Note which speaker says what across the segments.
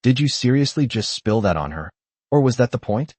Speaker 1: Did you seriously just spill that on her? Or was that the point?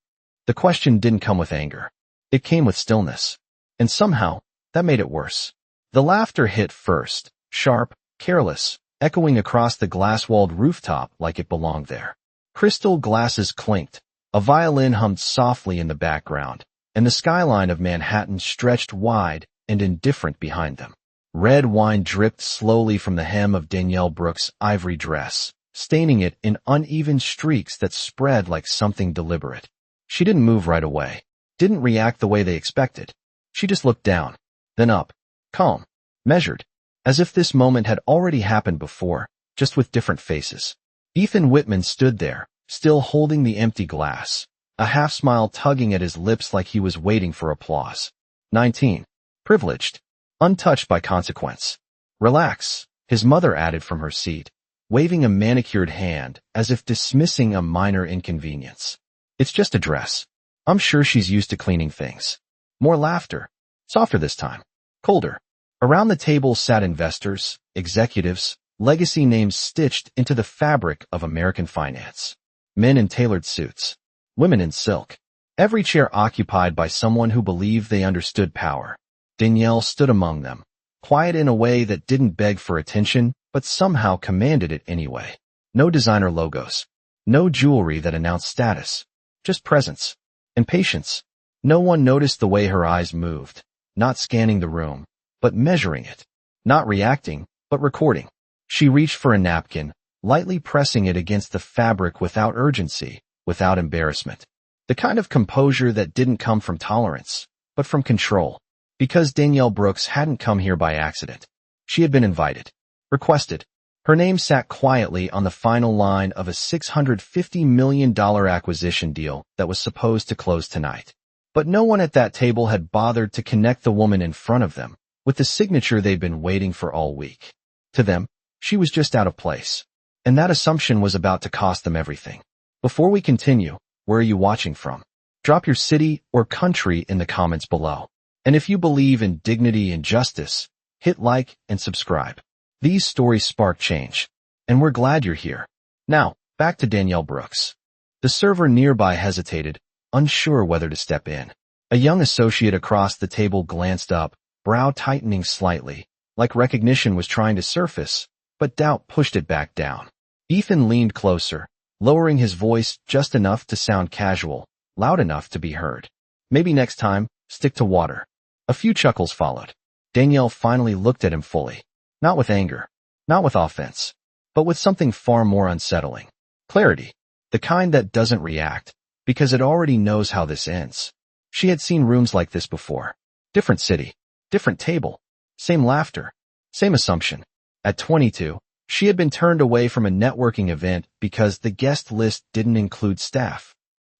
Speaker 1: The question didn't come with anger. It came with stillness. And somehow, that made it worse. The laughter hit first, sharp, careless, echoing across the glass-walled rooftop like it belonged there. Crystal glasses clinked, a violin hummed softly in the background, and the skyline of Manhattan stretched wide and indifferent behind them. Red wine dripped slowly from the hem of Danielle Brooks' ivory dress, staining it in uneven streaks that spread like something deliberate. She didn't move right away, didn't react the way they expected. She just looked down, then up, calm, measured, as if this moment had already happened before, just with different faces. Ethan Whitman stood there, still holding the empty glass, a half-smile tugging at his lips like he was waiting for applause. 19. Privileged. Untouched by consequence. Relax, his mother added from her seat, waving a manicured hand as if dismissing a minor inconvenience. It's just a dress. I'm sure she's used to cleaning things. More laughter. Softer this time. Colder. Around the table sat investors, executives, legacy names stitched into the fabric of American finance. Men in tailored suits. Women in silk. Every chair occupied by someone who believed they understood power. Danielle stood among them, quiet in a way that didn't beg for attention, but somehow commanded it anyway. No designer logos. No jewelry that announced status. Just presence. And patience. No one noticed the way her eyes moved, not scanning the room, but measuring it. Not reacting, but recording. She reached for a napkin, lightly pressing it against the fabric without urgency, without embarrassment. The kind of composure that didn't come from tolerance, but from control. Because Danielle Brooks hadn't come here by accident. She had been invited. Requested. Her name sat quietly on the final line of a $650 million acquisition deal that was supposed to close tonight. But no one at that table had bothered to connect the woman in front of them with the signature they'd been waiting for all week. To them, she was just out of place. And that assumption was about to cost them everything. Before we continue, where are you watching from? Drop your city or country in the comments below. And if you believe in dignity and justice, hit like and subscribe. These stories spark change, and we're glad you're here. Now, back to Danielle Brooks. The server nearby hesitated, unsure whether to step in. A young associate across the table glanced up, brow tightening slightly, like recognition was trying to surface, but doubt pushed it back down. Ethan leaned closer, lowering his voice just enough to sound casual, loud enough to be heard. Maybe next time, stick to water. A few chuckles followed. Danielle finally looked at him fully. Not with anger, not with offense, but with something far more unsettling. Clarity. The kind that doesn't react, because it already knows how this ends. She had seen rooms like this before. Different city, different table, same laughter, same assumption. At 22, she had been turned away from a networking event because the guest list didn't include staff.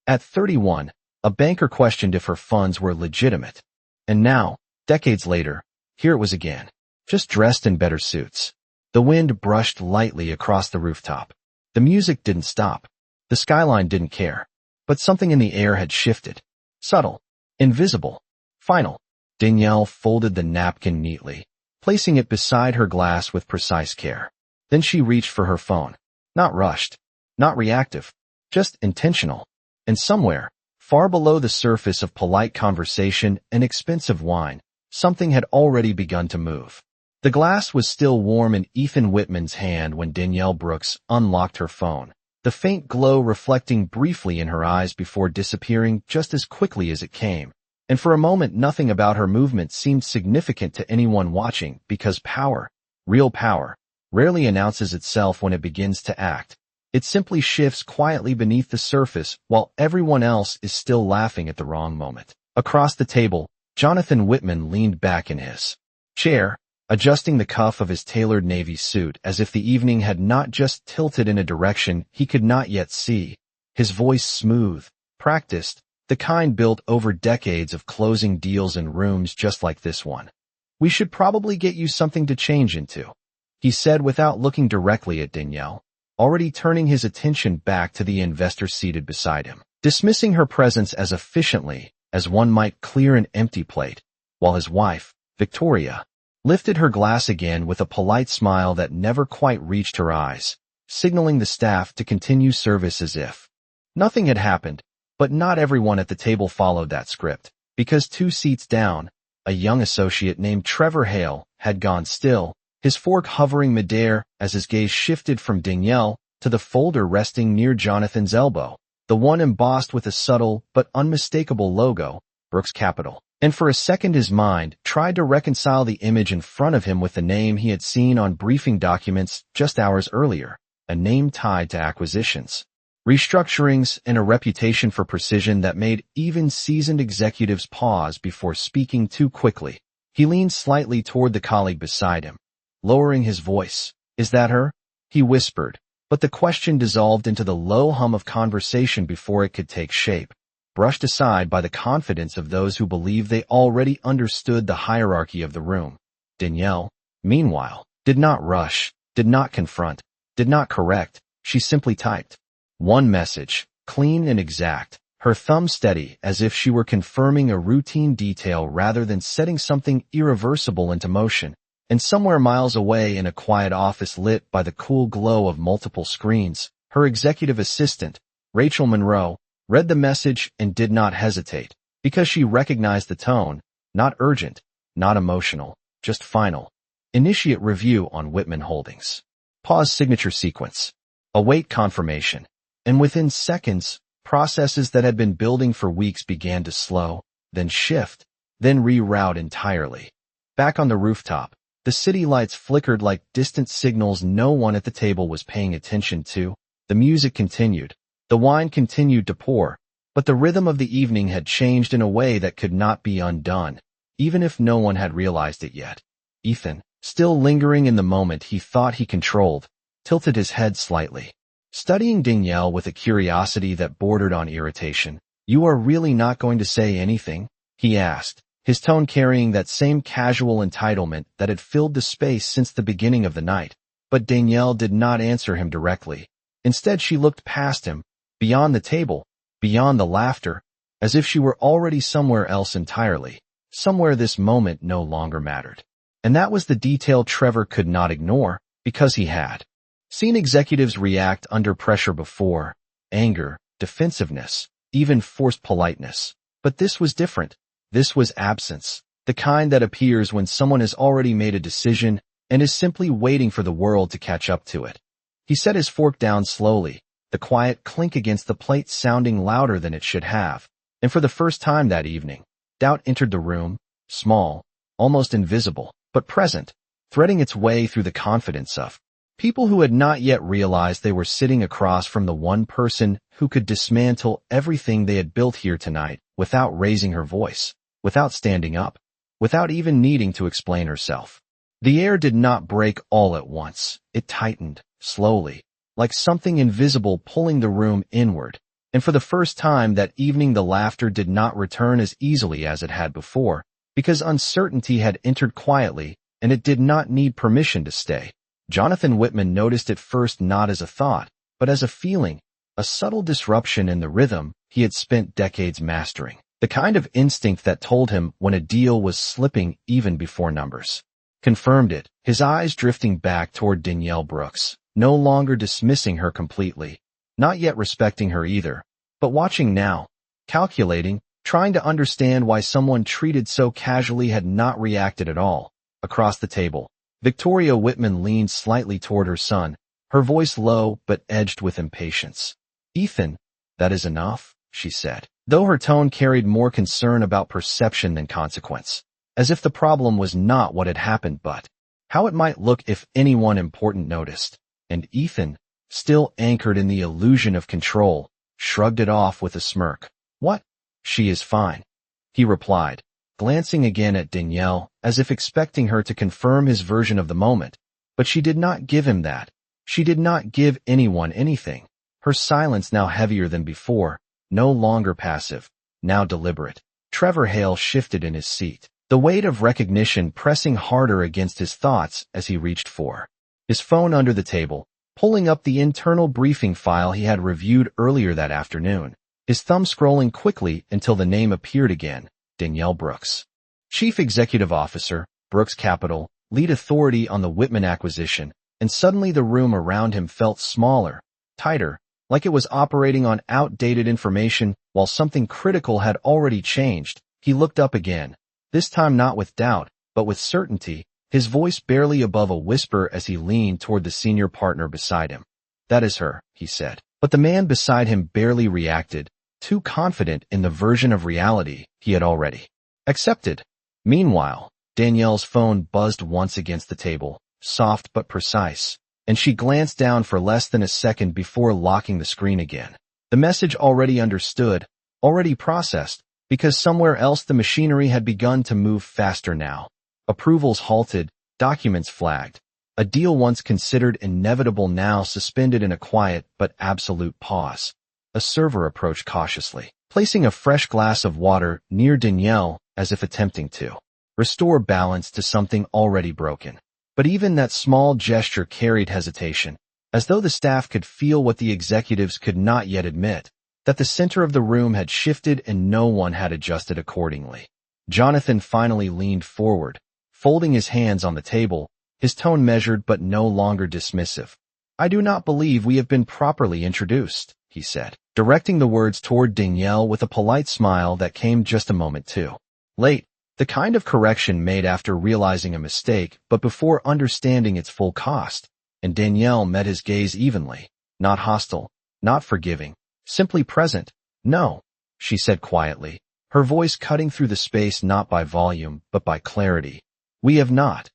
Speaker 1: At 31, a banker questioned if her funds were legitimate. And now, decades later, here it was again, just dressed in better suits. The wind brushed lightly across the rooftop. The music didn't stop. The skyline didn't care. But something in the air had shifted. Subtle. Invisible. Final. Danielle folded the napkin neatly, placing it beside her glass with precise care. Then she reached for her phone. Not rushed. Not reactive. Just intentional. And somewhere, far below the surface of polite conversation and expensive wine, something had already begun to move. The glass was still warm in Ethan Whitman's hand when Danielle Brooks unlocked her phone, the faint glow reflecting briefly in her eyes before disappearing just as quickly as it came. And for a moment nothing about her movement seemed significant to anyone watching because power, real power, rarely announces itself when it begins to act. It simply shifts quietly beneath the surface while everyone else is still laughing at the wrong moment. Across the table, Jonathan Whitman leaned back in his chair, adjusting the cuff of his tailored navy suit as if the evening had not just tilted in a direction he could not yet see. His voice smooth, practiced, the kind built over decades of closing deals in rooms just like this one. We should probably get you something to change into, he said without looking directly at Danielle, already turning his attention back to the investor seated beside him, dismissing her presence as efficiently as one might clear an empty plate, while his wife, Victoria, lifted her glass again with a polite smile that never quite reached her eyes. signaling the staff to continue service as if nothing had happened. But not everyone at the table followed that script, because 2 seats down, a young associate named Trevor Hale had gone still, his fork hovering midair as his gaze shifted from Danielle to the folder resting near Jonathan's elbow, the one embossed with a subtle but unmistakable logo, Brooks Capital. And for a second his mind tried to reconcile the image in front of him with the name he had seen on briefing documents just hours earlier, a name tied to acquisitions, restructurings, and a reputation for precision that made even seasoned executives pause before speaking too quickly. He leaned slightly toward the colleague beside him, lowering his voice. "Is that her?" he whispered, but the question dissolved into the low hum of conversation before it could take shape, brushed aside by the confidence of those who believed they already understood the hierarchy of the room. Danielle, meanwhile, did not rush, did not confront, did not correct. She simply typed one message, clean and exact, her thumb steady as if she were confirming a routine detail rather than setting something irreversible into motion. And somewhere miles away in a quiet office lit by the cool glow of multiple screens, her executive assistant, Rachel Monroe, read the message and did not hesitate, because she recognized the tone, not urgent, not emotional, just final. Initiate review on Whitman Holdings. Pause signature sequence. Await confirmation. And within seconds, processes that had been building for weeks began to slow, then shift, then reroute entirely. Back on the rooftop, the city lights flickered like distant signals no one at the table was paying attention to. The music continued. The wine continued to pour, but the rhythm of the evening had changed in a way that could not be undone, even if no one had realized it yet. Ethan, still lingering in the moment he thought he controlled, tilted his head slightly, studying Danielle with a curiosity that bordered on irritation. "You are really not going to say anything?" he asked, his tone carrying that same casual entitlement that had filled the space since the beginning of the night. But Danielle did not answer him directly. Instead, she looked past him, beyond the table, beyond the laughter, as if she were already somewhere else entirely, somewhere this moment no longer mattered. And that was the detail Trevor could not ignore, because he had seen executives react under pressure before: anger, defensiveness, even forced politeness. But this was different. This was absence, the kind that appears when someone has already made a decision and is simply waiting for the world to catch up to it. He set his fork down slowly, the quiet clink against the plate sounding louder than it should have. And for the first time that evening, doubt entered the room, small, almost invisible, but present, threading its way through the confidence of people who had not yet realized they were sitting across from the one person who could dismantle everything they had built here tonight without raising her voice, without standing up, without even needing to explain herself. The air did not break all at once. It tightened, slowly, like something invisible pulling the room inward. And for the first time that evening the laughter did not return as easily as it had before, because uncertainty had entered quietly, and it did not need permission to stay. Jonathan Whitman noticed it first not as a thought, but as a feeling, a subtle disruption in the rhythm he had spent decades mastering, the kind of instinct that told him when a deal was slipping even before numbers confirmed it, his eyes drifting back toward Danielle Brooks, no longer dismissing her completely, not yet respecting her either, but watching now, calculating, trying to understand why someone treated so casually had not reacted at all. Across the table, Victoria Whitman leaned slightly toward her son, her voice low but edged with impatience. "Ethan, that is enough," she said, though her tone carried more concern about perception than consequence, as if the problem was not what had happened but how it might look if anyone important noticed. And Ethan, still anchored in the illusion of control, shrugged it off with a smirk. "What? She is fine," he replied, glancing again at Danielle, as if expecting her to confirm his version of the moment. But she did not give him that. She did not give anyone anything. Her silence now heavier than before, no longer passive, now deliberate. Trevor Hale shifted in his seat, the weight of recognition pressing harder against his thoughts as he reached for his phone under the table, pulling up the internal briefing file he had reviewed earlier that afternoon, his thumb scrolling quickly until the name appeared again: Danielle Brooks. Chief Executive Officer, Brooks Capital, lead authority on the Whitman acquisition, and and suddenly the room around him felt smaller, tighter, like it was operating on outdated information while something critical had already changed. He looked up again, this time not with doubt, but with certainty, his voice barely above a whisper as he leaned toward the senior partner beside him. "That is her," he said. But the man beside him barely reacted, too confident in the version of reality he had already accepted. Meanwhile, Danielle's phone buzzed once against the table, soft but precise, and she glanced down for less than a second before locking the screen again. The message already understood, already processed, because somewhere else the machinery had begun to move faster now. Approvals halted, documents flagged. A deal once considered inevitable now suspended in a quiet but absolute pause. A server approached cautiously, placing a fresh glass of water near Danielle as if attempting to restore balance to something already broken. But even that small gesture carried hesitation, as though the staff could feel what the executives could not yet admit, that the center of the room had shifted and no one had adjusted accordingly. Jonathan finally leaned forward, folding his hands on the table, his tone measured but no longer dismissive. "I do not believe we have been properly introduced," he said, directing the words toward Danielle with a polite smile that came just a moment too late. The kind of correction made after realizing a mistake but before understanding its full cost, and Danielle met his gaze evenly, not hostile, not forgiving, simply present. "No," she said quietly, her voice cutting through the space not by volume but by clarity. "We have not."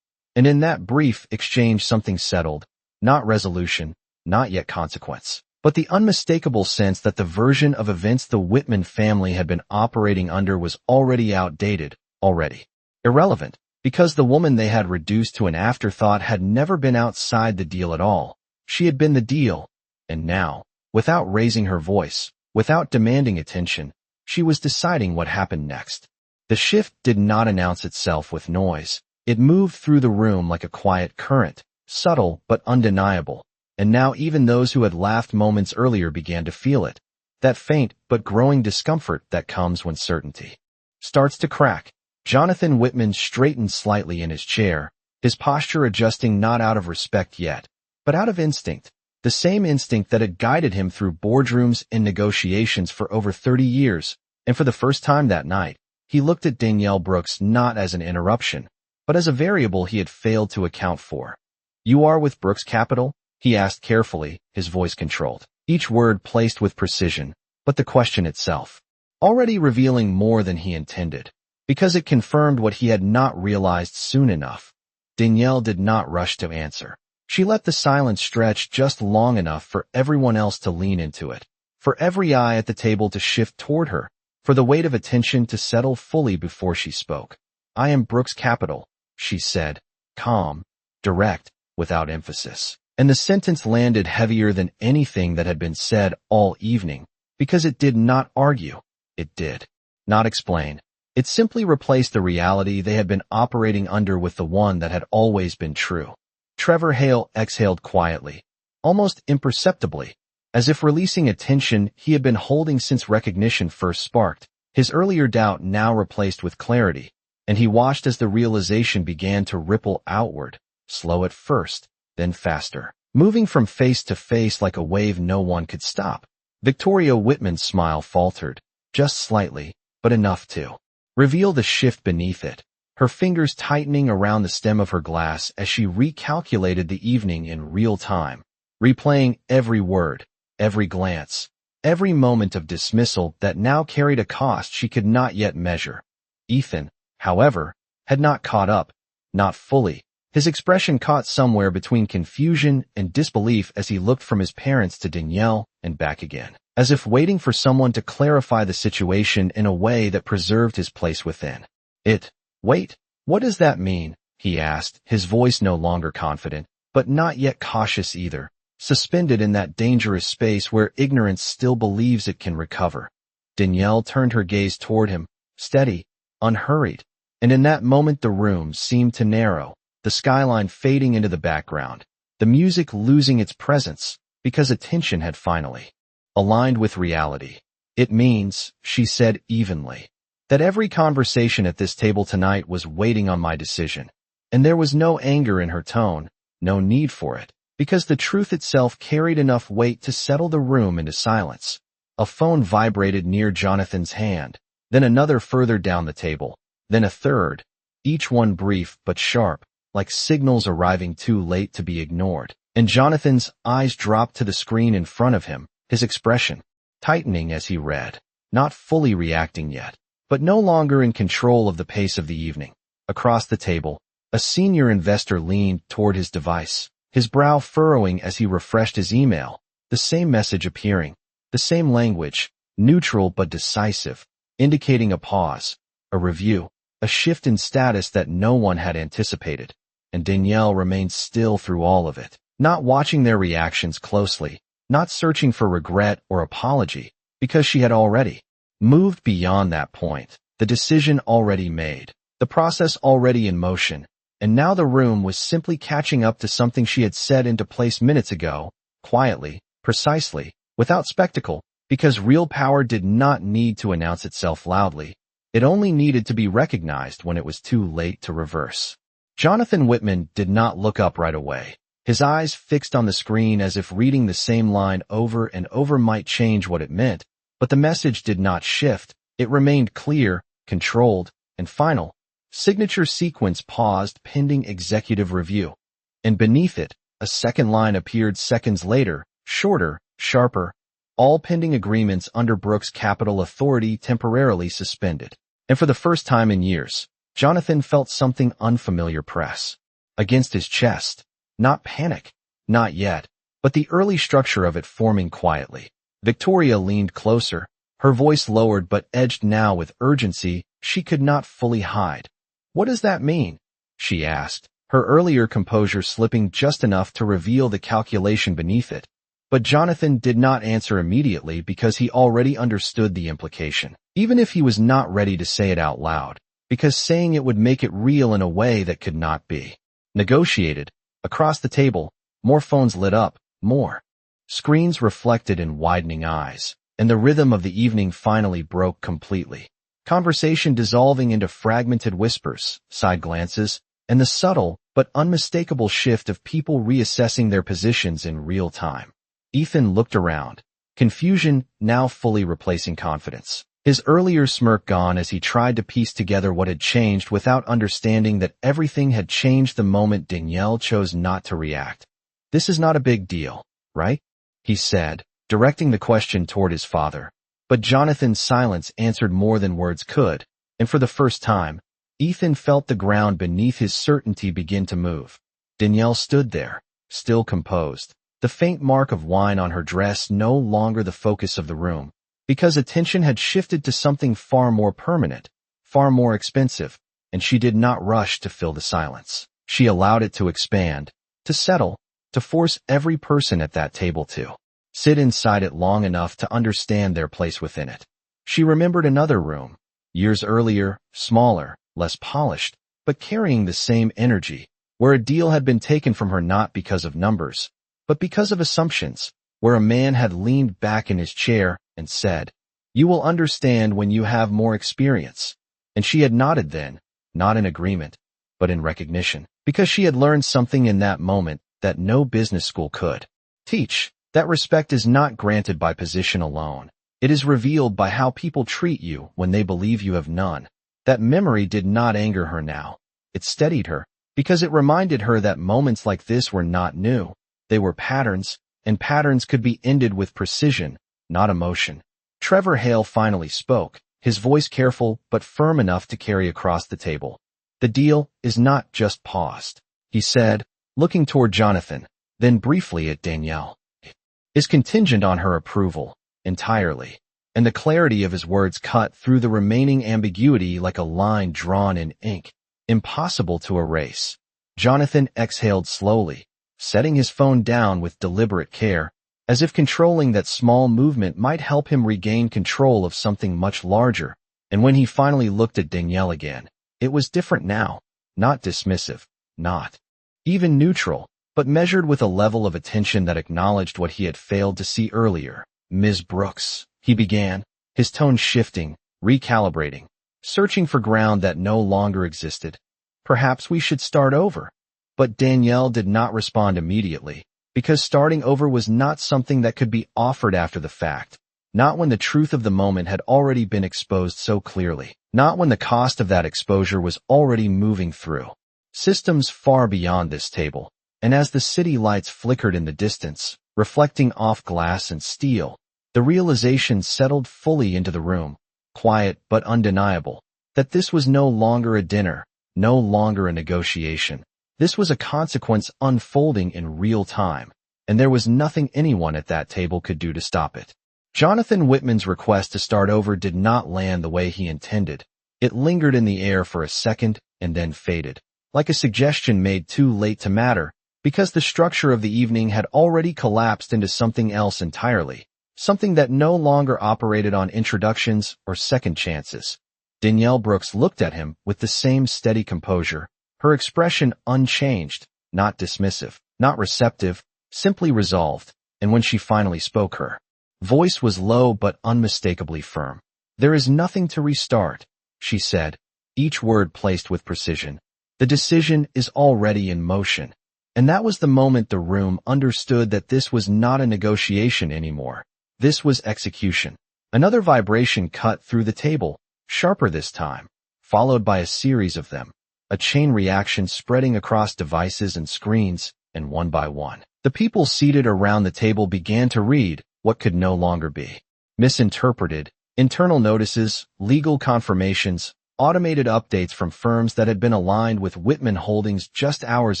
Speaker 1: And in that brief exchange something settled, not resolution, not yet consequence, but the unmistakable sense that the version of events the Whitman family had been operating under was already outdated, already irrelevant, because the woman they had reduced to an afterthought had never been outside the deal at all. She had been the deal, and now, without raising her voice, without demanding attention, she was deciding what happened next. The shift did not announce itself with noise. It moved through the room like a quiet current, subtle but undeniable, and now even those who had laughed moments earlier began to feel it, that faint but growing discomfort that comes when certainty starts to crack. Jonathan Whitman straightened slightly in his chair, his posture adjusting not out of respect yet, but out of instinct, the same instinct that had guided him through boardrooms and negotiations for over 30 years, and for the first time that night, he looked at Danielle Brooks not as an interruption, but as a variable he had failed to account for. "You are with Brooks Capital?" he asked carefully, his voice controlled, each word placed with precision, but the question itself already revealing more than he intended, because it confirmed what he had not realized soon enough. Danielle did not rush to answer. She let the silence stretch just long enough for everyone else to lean into it, for every eye at the table to shift toward her, for the weight of attention to settle fully before she spoke. "I am Brooks Capital," she said, calm, direct, without emphasis. And the sentence landed heavier than anything that had been said all evening, because it did not argue. It did not explain. It simply replaced the reality they had been operating under with the one that had always been true. Trevor Hale exhaled quietly, almost imperceptibly, as if releasing a tension he had been holding since recognition first sparked, his earlier doubt now replaced with clarity, and he watched as the realization began to ripple outward, slow at first, then faster, moving from face to face like a wave no one could stop. Victoria Whitman's smile faltered, just slightly, but enough to reveal the shift beneath it, her fingers tightening around the stem of her glass as she recalculated the evening in real time, replaying every word, every glance, every moment of dismissal that now carried a cost she could not yet measure. Ethan, however, had not caught up, not fully. His expression caught somewhere between confusion and disbelief as he looked from his parents to Danielle and back again, as if waiting for someone to clarify the situation in a way that preserved his place within it. "Wait, what does that mean?" he asked, his voice no longer confident, but not yet cautious either, suspended in that dangerous space where ignorance still believes it can recover. Danielle turned her gaze toward him, steady, unhurried, and in that moment the room seemed to narrow, the skyline fading into the background, the music losing its presence, because attention had finally aligned with reality. "It means," she said evenly, "that every conversation at this table tonight was waiting on my decision." And there was no anger in her tone, No need for it, because the truth itself carried enough weight to settle the room into silence. A phone vibrated near Jonathan's hand, then another further down the table, then a third, each one brief but sharp, like signals arriving too late to be ignored. And Jonathan's eyes dropped to the screen in front of him, his expression tightening as he read, not fully reacting yet, but no longer in control of the pace of the evening. Across the table, a senior investor leaned toward his device, his brow furrowing as he refreshed his email, the same message appearing, the same language, neutral but decisive, indicating a pause, a review, a shift in status that no one had anticipated. And Danielle remained still through all of it, not watching their reactions closely, not searching for regret or apology, because she had already moved beyond that point, the decision already made, the process already in motion, and now the room was simply catching up to something she had set into place minutes ago, quietly, precisely, without spectacle, because real power did not need to announce itself loudly. It only needed to be recognized when it was too late to reverse. Jonathan Whitman did not look up right away, his eyes fixed on the screen as if reading the same line over and over might change what it meant, but the message did not shift. It remained clear, controlled, and final. Signature sequence paused pending executive review. And beneath it, a second line appeared seconds later, shorter, sharper. All pending agreements under Brooks Capital Authority temporarily suspended. And for the first time in years, Jonathan felt something unfamiliar press against his chest. Not panic, not yet, but the early structure of it forming quietly. Victoria leaned closer, her voice lowered but edged now with urgency she could not fully hide. "What does that mean?" she asked, her earlier composure slipping just enough to reveal the calculation beneath it. But Jonathan did not answer immediately because he already understood the implication, even if he was not ready to say it out loud, because saying it would make it real in a way that could not be negotiated. Across the table, more phones lit up, more screens reflected in widening eyes, and the rhythm of the evening finally broke completely. Conversation dissolving into fragmented whispers, side glances, and the subtle but unmistakable shift of people reassessing their positions in real time. Ethan looked around, confusion now fully replacing confidence. His earlier smirk gone as he tried to piece together what had changed without understanding that everything had changed the moment Danielle chose not to react. "This is not a big deal, right?" he said, directing the question toward his father. But Jonathan's silence answered more than words could, and for the first time, Ethan felt the ground beneath his certainty begin to move. Danielle stood there, still composed, the faint mark of wine on her dress no longer the focus of the room, because attention had shifted to something far more permanent, far more expensive, and she did not rush to fill the silence. She allowed it to expand, to settle, to force every person at that table to sit inside it long enough to understand their place within it. She remembered another room, years earlier, smaller, less polished, but carrying the same energy, where a deal had been taken from her not because of numbers, but because of assumptions, where a man had leaned back in his chair and said, "You will understand when you have more experience." And she had nodded then, not in agreement, but in recognition, because she had learned something in that moment that no business school could teach. That respect is not granted by position alone. It is revealed by how people treat you when they believe you have none. That memory did not anger her now. It steadied her, because it reminded her that moments like this were not new. They were patterns, and patterns could be ended with precision, not emotion. Trevor Hale finally spoke, his voice careful but firm enough to carry across the table. "The deal is not just paused," he said, looking toward Jonathan, then briefly at Danielle. "It is contingent on her approval, entirely." And the clarity of his words cut through the remaining ambiguity like a line drawn in ink, impossible to erase. Jonathan exhaled slowly, setting his phone down with deliberate care, as if controlling that small movement might help him regain control of something much larger. And when he finally looked at Danielle again, it was different now, not dismissive, not even neutral, but measured with a level of attention that acknowledged what he had failed to see earlier. "Ms. Brooks," he began, his tone shifting, recalibrating, searching for ground that no longer existed. "Perhaps we should start over." But Danielle did not respond immediately, because starting over was not something that could be offered after the fact. Not when the truth of the moment had already been exposed so clearly. Not when the cost of that exposure was already moving through systems far beyond this table. And as the city lights flickered in the distance, reflecting off glass and steel, the realization settled fully into the room, quiet but undeniable, that this was no longer a dinner, no longer a negotiation. This was a consequence unfolding in real time, and there was nothing anyone at that table could do to stop it. Jonathan Whitman's request to start over did not land the way he intended. It lingered in the air for a second and then faded, like a suggestion made too late to matter, because the structure of the evening had already collapsed into something else entirely, something that no longer operated on introductions or second chances. Danielle Brooks looked at him with the same steady composure, her expression unchanged, not dismissive, not receptive, simply resolved, and when she finally spoke, her voice was low but unmistakably firm. "There is nothing to restart," she said, each word placed with precision. "The decision is already in motion." And that was the moment the room understood that this was not a negotiation anymore. This was execution. Another vibration cut through the table, sharper this time, followed by a series of them, a chain reaction spreading across devices and screens, and one by one, the people seated around the table began to read what could no longer be misinterpreted: internal notices, legal confirmations, automated updates from firms that had been aligned with Whitman Holdings just hours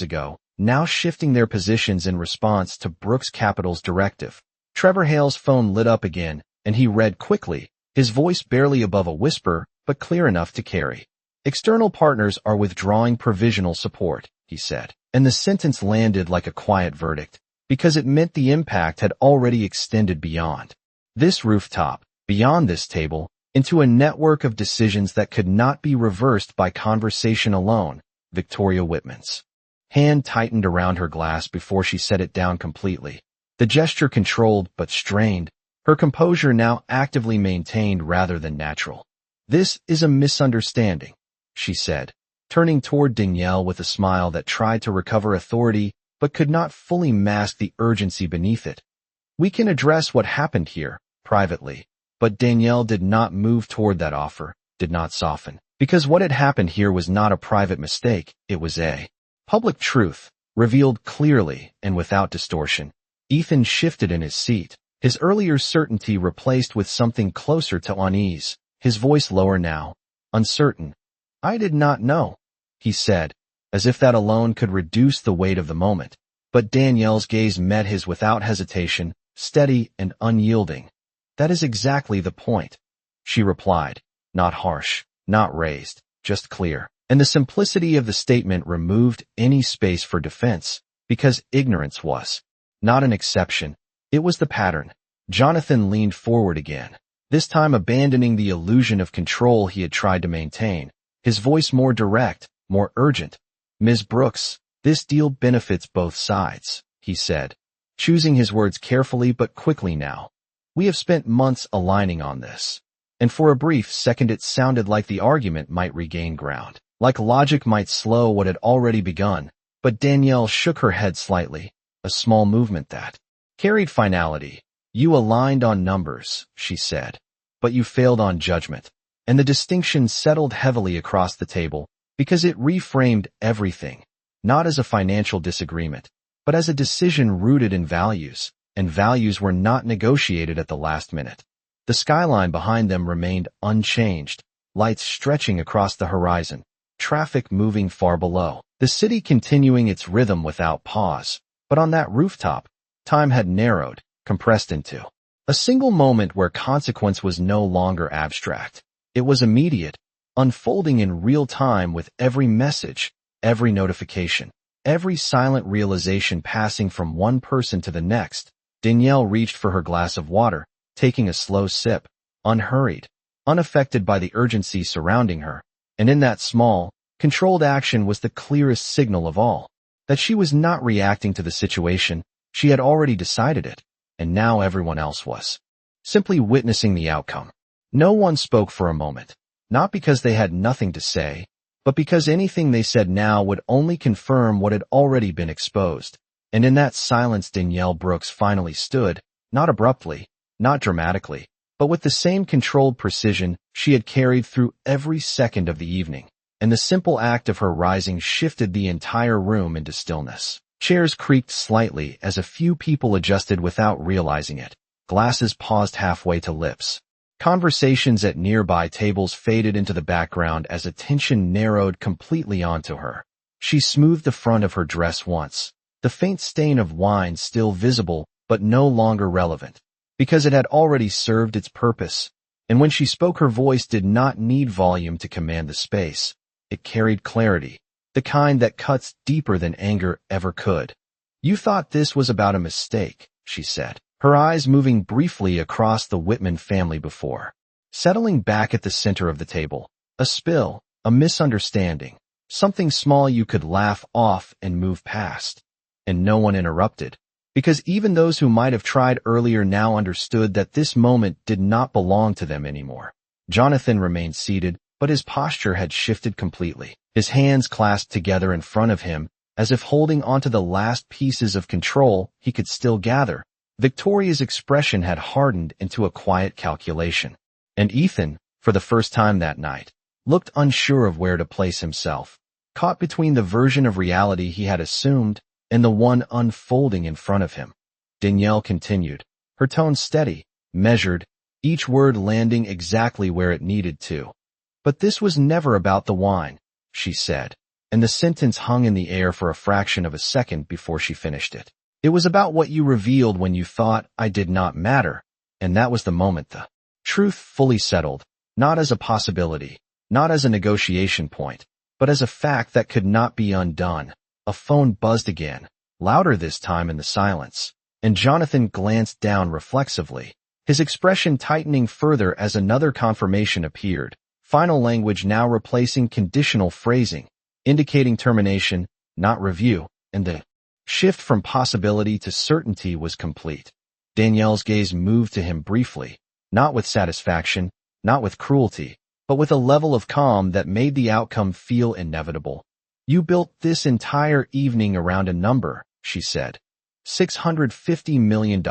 Speaker 1: ago, now shifting their positions in response to Brooks Capital's directive. Trevor Hale's phone lit up again, and he read quickly, his voice barely above a whisper, but clear enough to carry. "External partners are withdrawing provisional support," he said, and the sentence landed like a quiet verdict, because it meant the impact had already extended beyond this rooftop, beyond this table, into a network of decisions that could not be reversed by conversation alone. Victoria Whitman's hand tightened around her glass before she set it down completely. The gesture controlled but strained, her composure now actively maintained rather than natural. "This is a misunderstanding," she said, turning toward Danielle with a smile that tried to recover authority but could not fully mask the urgency beneath it. "We can address what happened here, privately." But Danielle did not move toward that offer, did not soften, because what had happened here was not a private mistake, it was a public truth, revealed clearly and without distortion. Ethan shifted in his seat, his earlier certainty replaced with something closer to unease, his voice lower now, uncertain. "I did not know," he said, as if that alone could reduce the weight of the moment. But Danielle's gaze met his without hesitation, steady and unyielding. "That is exactly the point," she replied, not harsh, not raised, just clear. And the simplicity of the statement removed any space for defense, because ignorance was not an exception, it was the pattern. Jonathan leaned forward again, this time abandoning the illusion of control he had tried to maintain, his voice more direct, more urgent. "Ms. Brooks, this deal benefits both sides," he said, choosing his words carefully but quickly now. "We have spent months aligning on this." And for a brief second it sounded like the argument might regain ground, like logic might slow what had already begun. But Danielle shook her head slightly, a small movement that carried finality. "You aligned on numbers," she said, "but you failed on judgment." And the distinction settled heavily across the table, because it reframed everything, not as a financial disagreement, but as a decision rooted in values, and values were not negotiated at the last minute. The skyline behind them remained unchanged, lights stretching across the horizon, traffic moving far below, the city continuing its rhythm without pause. But on that rooftop, time had narrowed, compressed into a single moment where consequence was no longer abstract. It was immediate, unfolding in real time with every message, every notification, every silent realization passing from one person to the next. Danielle reached for her glass of water, taking a slow sip, unhurried, unaffected by the urgency surrounding her, and in that small, controlled action was the clearest signal of all, that she was not reacting to the situation, she had already decided it, and now everyone else was simply witnessing the outcome. No one spoke for a moment, not because they had nothing to say, but because anything they said now would only confirm what had already been exposed. And in that silence Danielle Brooks finally stood, not abruptly, not dramatically, but with the same controlled precision she had carried through every second of the evening. And the simple act of her rising shifted the entire room into stillness. Chairs creaked slightly as a few people adjusted without realizing it. Glasses paused halfway to lips. Conversations at nearby tables faded into the background as attention narrowed completely onto her. She smoothed the front of her dress once, the faint stain of wine still visible but no longer relevant, because it had already served its purpose. And when she spoke, her voice did not need volume to command the space. It carried clarity, the kind that cuts deeper than anger ever could. "You thought this was about a mistake," she said, her eyes moving briefly across the Whitman family before, settling back at the center of the table. A spill, a misunderstanding, something small you could laugh off and move past. And no one interrupted, because even those who might have tried earlier now understood that this moment did not belong to them anymore. Jonathan remained seated, but his posture had shifted completely, his hands clasped together in front of him, as if holding onto the last pieces of control he could still gather. Victoria's expression had hardened into a quiet calculation, and Ethan, for the first time that night, looked unsure of where to place himself, caught between the version of reality he had assumed and the one unfolding in front of him. Danielle continued, her tone steady, measured, each word landing exactly where it needed to. "But this was never about the wine," she said, and the sentence hung in the air for a fraction of a second before she finished it. "It was about what you revealed when you thought I did not matter," and that was the moment the truth fully settled, not as a possibility, not as a negotiation point, but as a fact that could not be undone. A phone buzzed again, louder this time in the silence, and Jonathan glanced down reflexively, his expression tightening further as another confirmation appeared, final language now replacing conditional phrasing, indicating termination, not review, and the shift from possibility to certainty was complete. Danielle's gaze moved to him briefly, not with satisfaction, not with cruelty, but with a level of calm that made the outcome feel inevitable. "You built this entire evening around a number," she said. $650 million.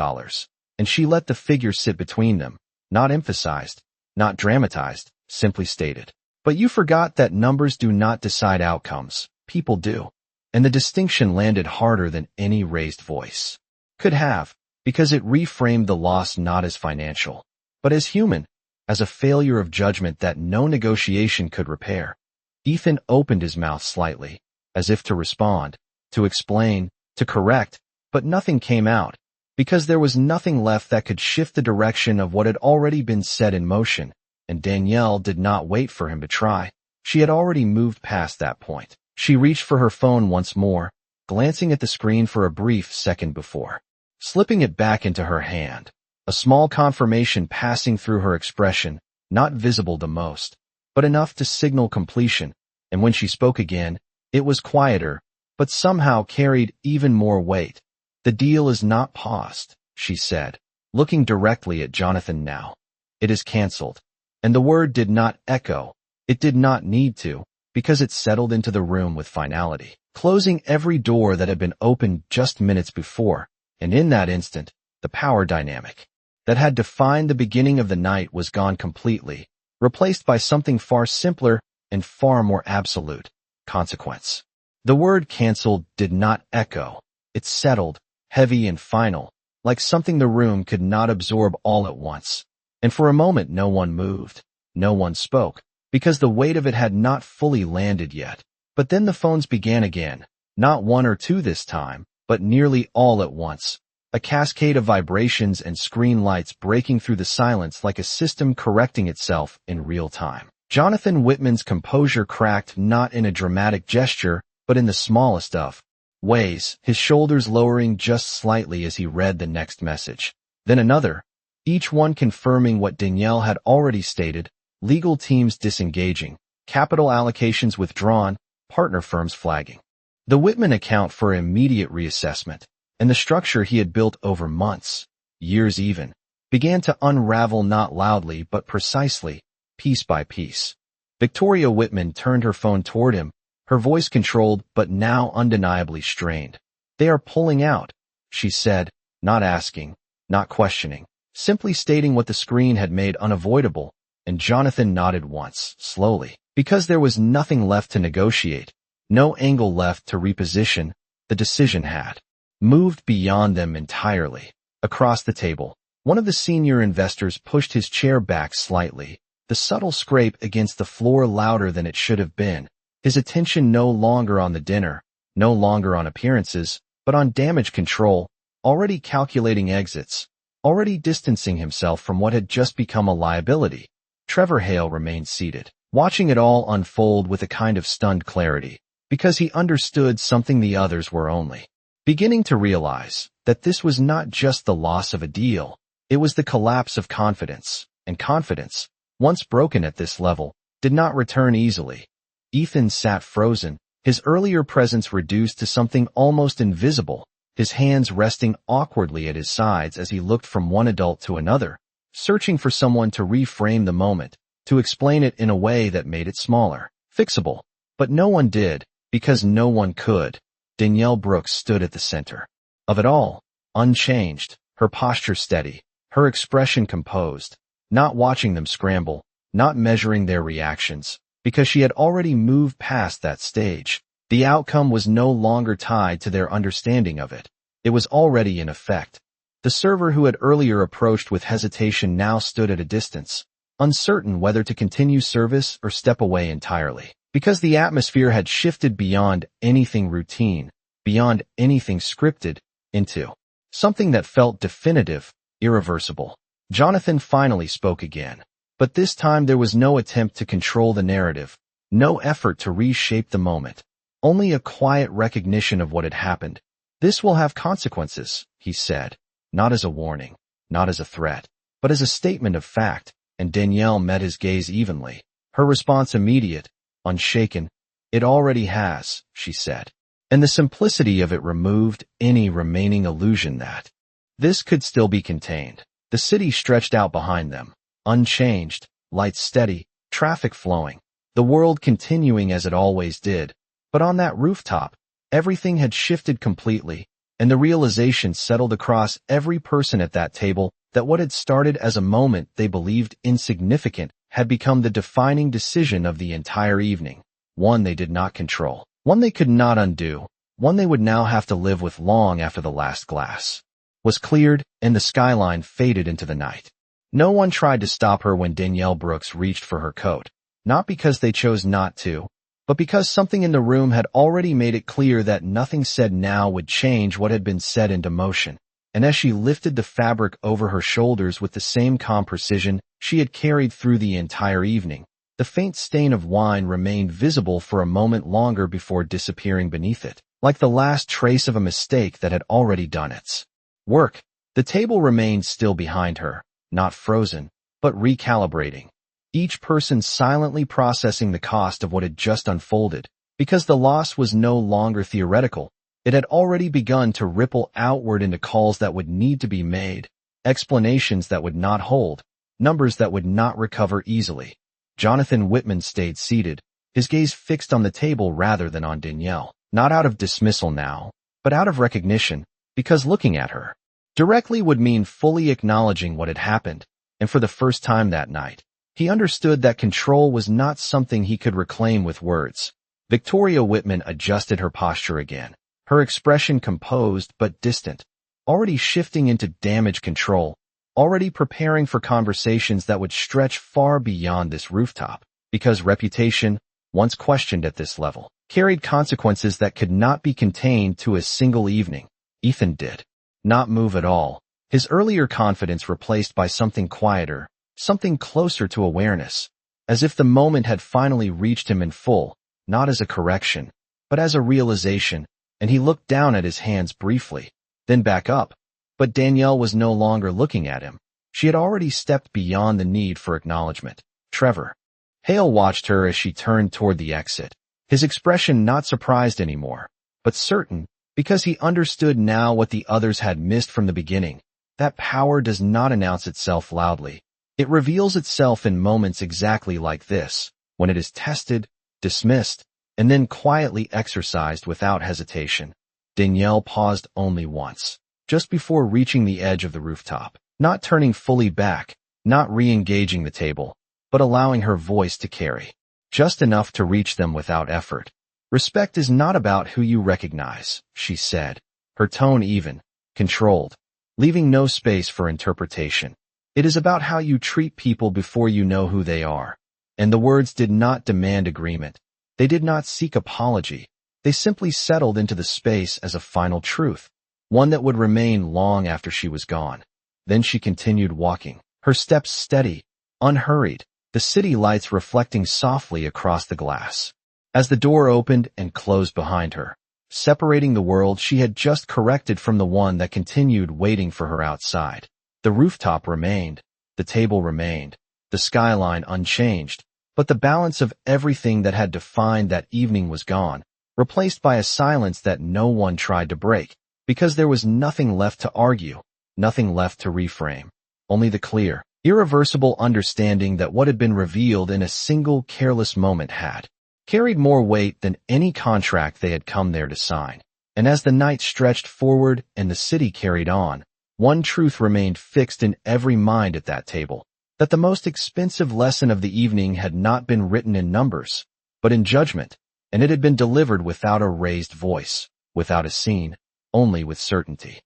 Speaker 1: And she let the figure sit between them, not emphasized, not dramatized, simply stated. "But you forgot that numbers do not decide outcomes, people do." And the distinction landed harder than any raised voice could have, because it reframed the loss not as financial, but as human, as a failure of judgment that no negotiation could repair. Ethan opened his mouth slightly, as if to respond, to explain, to correct, but nothing came out, because there was nothing left that could shift the direction of what had already been set in motion, and Danielle did not wait for him to try. She had already moved past that point. She reached for her phone once more, glancing at the screen for a brief second before slipping it back into her hand, a small confirmation passing through her expression, not visible to most, but enough to signal completion, and when she spoke again, it was quieter, but somehow carried even more weight. "The deal is not paused," she said, looking directly at Jonathan now. "It is canceled." And the word did not echo. It did not need to, because it settled into the room with finality, closing every door that had been opened just minutes before, and in that instant, the power dynamic that had defined the beginning of the night was gone completely, replaced by something far simpler and far more absolute: consequence. The word canceled did not echo. It settled, heavy and final, like something the room could not absorb all at once. And for a moment no one moved, no one spoke, because the weight of it had not fully landed yet. But then the phones began again, not one or two this time, but nearly all at once, a cascade of vibrations and screen lights breaking through the silence like a system correcting itself in real time. Jonathan Whitman's composure cracked not in a dramatic gesture, but in the smallest of ways, his shoulders lowering just slightly as he read the next message. Then another, each one confirming what Danielle had already stated: legal teams disengaging, capital allocations withdrawn, partner firms flagging. The Whitman account for immediate reassessment, and the structure he had built over months, years even, began to unravel not loudly but precisely, piece by piece. Victoria Whitman turned her phone toward him, her voice controlled but now undeniably strained. "They are pulling out," she said, not asking, not questioning, simply stating what the screen had made unavoidable, and Jonathan nodded once, slowly, because there was nothing left to negotiate, no angle left to reposition. The decision had moved beyond them entirely. Across the table, one of the senior investors pushed his chair back slightly, the subtle scrape against the floor louder than it should have been, his attention no longer on the dinner, no longer on appearances, but on damage control, already calculating exits, already distancing himself from what had just become a liability. Trevor Hale remained seated, watching it all unfold with a kind of stunned clarity, because he understood something the others were only beginning to realize, that this was not just the loss of a deal, it was the collapse of confidence, and confidence, once broken at this level, did not return easily. Ethan sat frozen, his earlier presence reduced to something almost invisible, his hands resting awkwardly at his sides as he looked from one adult to another, searching for someone to reframe the moment, to explain it in a way that made it smaller, fixable. But no one did, because no one could. Danielle Brooks stood at the center of it all, unchanged, her posture steady, her expression composed, not watching them scramble, not measuring their reactions, because she had already moved past that stage. The outcome was no longer tied to their understanding of it. It was already in effect. The server who had earlier approached with hesitation now stood at a distance, uncertain whether to continue service or step away entirely, because the atmosphere had shifted beyond anything routine, beyond anything scripted, into something that felt definitive, irreversible. Jonathan finally spoke again, but this time there was no attempt to control the narrative, no effort to reshape the moment, only a quiet recognition of what had happened. "This will have consequences," he said, not as a warning, not as a threat, but as a statement of fact, and Danielle met his gaze evenly, her response immediate, unshaken. "It already has," she said, and the simplicity of it removed any remaining illusion that this could still be contained. The city stretched out behind them, unchanged, lights steady, traffic flowing, the world continuing as it always did. But on that rooftop, everything had shifted completely, and the realization settled across every person at that table that what had started as a moment they believed insignificant had become the defining decision of the entire evening, one they did not control, one they could not undo, one they would now have to live with long after the last glass was cleared and the skyline faded into the night. No one tried to stop her when Danielle Brooks reached for her coat, not because they chose not to, but because something in the room had already made it clear that nothing said now would change what had been set into motion. And as she lifted the fabric over her shoulders with the same calm precision she had carried through the entire evening, the faint stain of wine remained visible for a moment longer before disappearing beneath it, like the last trace of a mistake that had already done its work. The table remained still behind her, not frozen, but recalibrating, each person silently processing the cost of what had just unfolded, because the loss was no longer theoretical. It had already begun to ripple outward into calls that would need to be made, explanations that would not hold, numbers that would not recover easily. Jonathan Whitman stayed seated, his gaze fixed on the table rather than on Danielle, not out of dismissal now, but out of recognition, because looking at her directly would mean fully acknowledging what had happened, and for the first time that night, he understood that control was not something he could reclaim with words. Victoria Whitman adjusted her posture again, her expression composed but distant, already shifting into damage control, already preparing for conversations that would stretch far beyond this rooftop, because reputation, once questioned at this level, carried consequences that could not be contained to a single evening. Ethan did not move at all, his earlier confidence replaced by something quieter, something closer to awareness, as if the moment had finally reached him in full, not as a correction, but as a realization, and he looked down at his hands briefly, then back up. But Danielle was no longer looking at him. She had already stepped beyond the need for acknowledgement. Trevor Hale watched her as she turned toward the exit, his expression not surprised anymore, but certain, because he understood now what the others had missed from the beginning, that power does not announce itself loudly. It reveals itself in moments exactly like this, when it is tested, dismissed, and then quietly exercised without hesitation. Danielle paused only once, just before reaching the edge of the rooftop, not turning fully back, not re-engaging the table, but allowing her voice to carry, just enough to reach them without effort. Respect is not about who you recognize, she said, her tone even, controlled, leaving no space for interpretation. It is about how you treat people before you know who they are. And the words did not demand agreement. They did not seek apology. They simply settled into the space as a final truth, one that would remain long after she was gone. Then she continued walking, her steps steady, unhurried, the city lights reflecting softly across the glass. As the door opened and closed behind her, separating the world she had just corrected from the one that continued waiting for her outside, the rooftop remained, the table remained, the skyline unchanged, but the balance of everything that had defined that evening was gone, replaced by a silence that no one tried to break, because there was nothing left to argue, nothing left to reframe, only the clear, irreversible understanding that what had been revealed in a single careless moment had carried more weight than any contract they had come there to sign. And as the night stretched forward and the city carried on, one truth remained fixed in every mind at that table, that the most expensive lesson of the evening had not been written in numbers, but in judgment, and it had been delivered without a raised voice, without a scene, only with certainty.